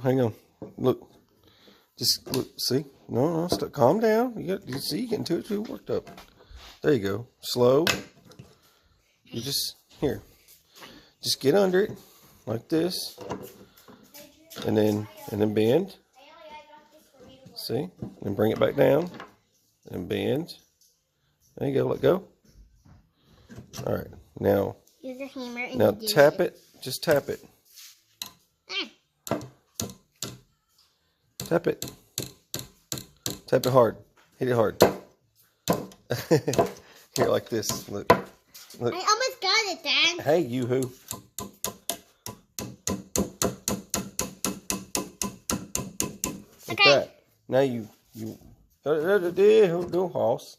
hang on. Look. Just look, see? No, stop. Calm down. You see, you're getting too worked up. There you go. Slow. You just, here. Just get under it, like this. And then bend. See? And bring it back down. And bend. There you go, let go. Alright, now. Use a hammer and now tap it. Just tap it. Tap it. Tap it hard. Hit it hard. Here, like this. Look. Look. I almost got it, Dad. Hey, you-hoo. Like that. Now you do horse.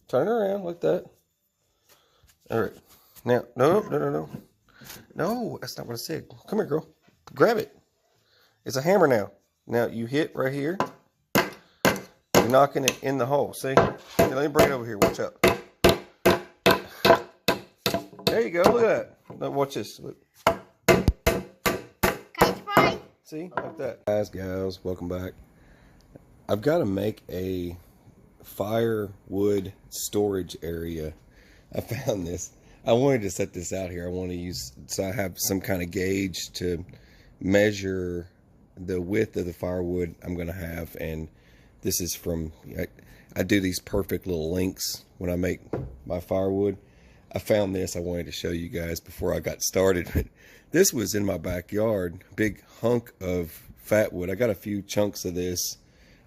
Turn around like that. All right. Now, no. No, that's not what I said. Come here, girl. Grab it. It's a hammer now. Now you hit right here. You're knocking it in the hole. See? Here, let me bring it over here. Watch out. There you go. Look at that. Now watch this. Look. See? Like that. Guys, gals, welcome back. I've got to make a firewood storage area. I found this. I wanted to set this out here. I want to use, so I have some kind of gauge to measure the width of the firewood I'm going to have. And this is from, I do these perfect little links when I make my firewood. I found this. I wanted to show you guys before I got started. This was in my backyard. Big hunk of fat wood. I got a few chunks of this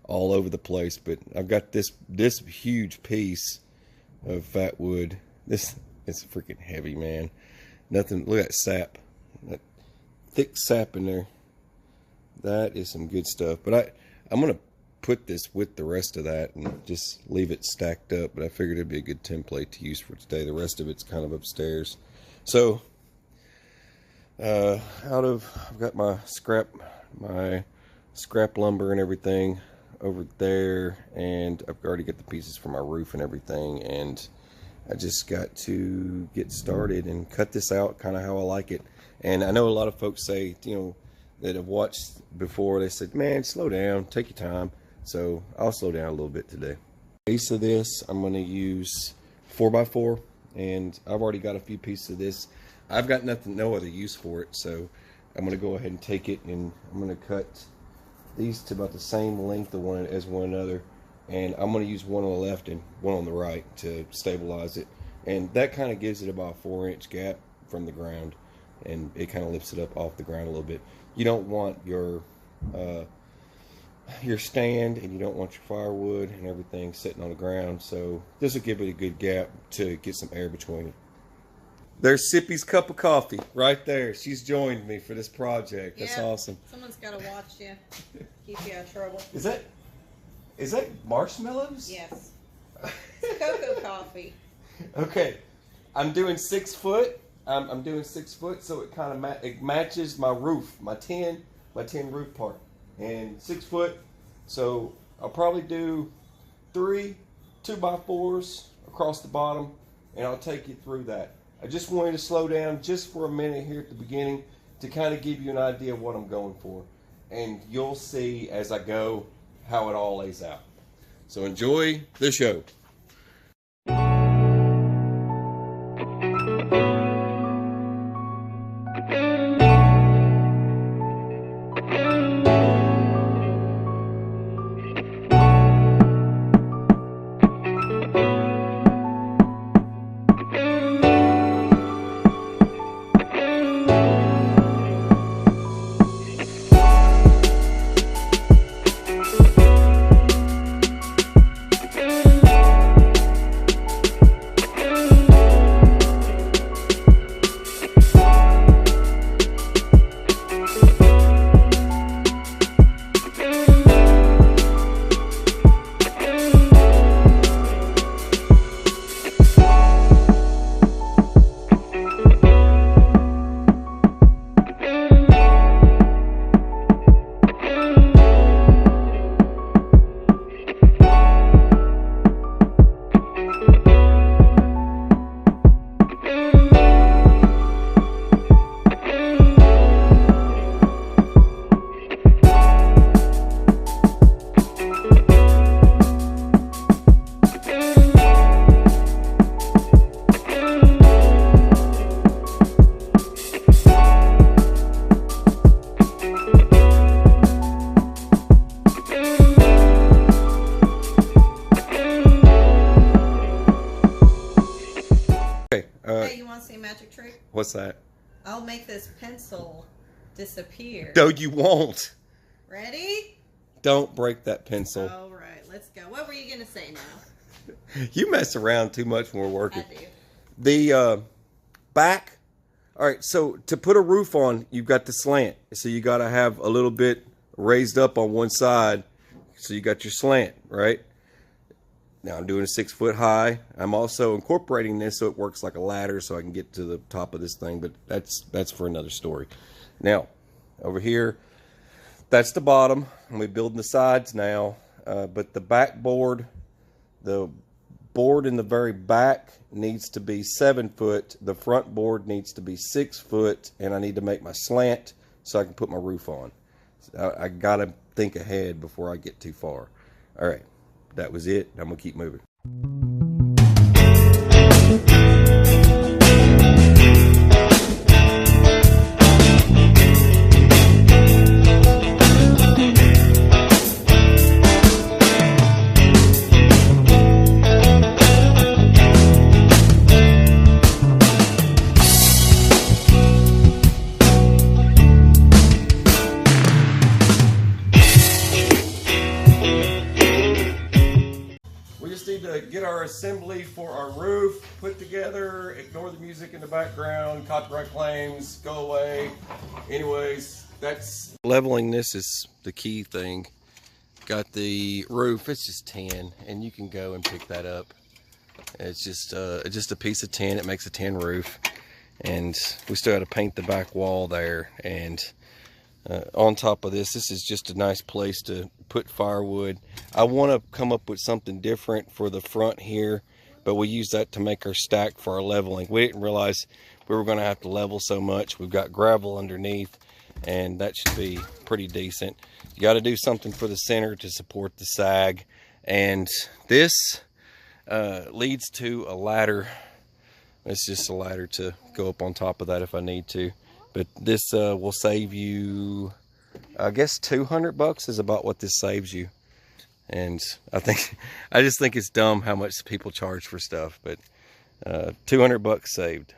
all over the place, but I've got this huge piece of fat wood. This is freaking heavy, man. Nothing. Look at that sap. That thick sap in there. That is some good stuff. But I'm gonna put this with the rest of that and just leave it stacked up. But I figured it'd be a good template to use for today. The rest of it's kind of upstairs. So I've got my scrap lumber and everything over there, and I've already got the pieces for my roof and everything, and I just got to get started and cut this out kind of how I like it. And I know a lot of folks say, you know, that have watched before, they said, man, slow down, take your time. So I'll slow down a little bit today. Base of this, I'm going to use 4x4, and I've already got a few pieces of this. I've got no other use for it, so I'm going to go ahead and take it, and I'm going to cut these to about the same length as one another, and I'm going to use one on the left and one on the right to stabilize it, and that kind of gives it about a 4-inch gap from the ground, and it kind of lifts it up off the ground a little bit. You don't want your stand, and you don't want your firewood and everything sitting on the ground, so this will give it a good gap to get some air between it. There's Sippy's cup of coffee right there. She's joined me for this project. That's awesome. Someone's got to watch you, keep you out of trouble. Is that marshmallows? Yes. It's cocoa coffee. Okay, I'm doing 6 foot. I'm doing 6 foot, so it kind of it matches my roof, my tin roof part, and 6 foot. So I'll probably do 3 2x4s across the bottom, and I'll take you through that. I just wanted to slow down just for a minute here at the beginning to kind of give you an idea of what I'm going for. And you'll see as I go how it all lays out. So enjoy the show. What's that? I'll make this pencil disappear. No, you won't. Ready? Don't break that pencil. All right, let's go. What were you going to say now? You mess around too much when we're working. I do. The back. All right, so to put a roof on, you've got the slant. So you got to have a little bit raised up on one side. So you got your slant, right? Now I'm doing a 6 foot high. I'm also incorporating this so it works like a ladder so I can get to the top of this thing, but that's for another story. Now, over here, that's the bottom. And we're building the sides now, but the backboard, the board in the very back needs to be 7 foot. The front board needs to be 6 foot, and I need to make my slant so I can put my roof on. I gotta think ahead before I get too far. All right, that was it. I'm gonna keep moving. Get our assembly for our roof put together. Ignore the music in the background. Copyright claims, go away. Anyways, that's leveling. This is the key thing. Got the roof. It's just tin, and you can go and pick that up. It's just a piece of tin. It makes a tin roof, and we still got to paint the back wall there. And on top of this is just a nice place to put firewood. I want to come up with something different for the front here, but we use that to make our stack for our leveling. We didn't realize we were going to have to level so much. We've got gravel underneath, and that should be pretty decent. You got to do something for the center to support the sag, and this leads to a ladder. It's just a ladder to go up on top of that if I need to. But this will save you, I guess, $200 is about what this saves you. And I just think it's dumb how much people charge for stuff. But $200 saved.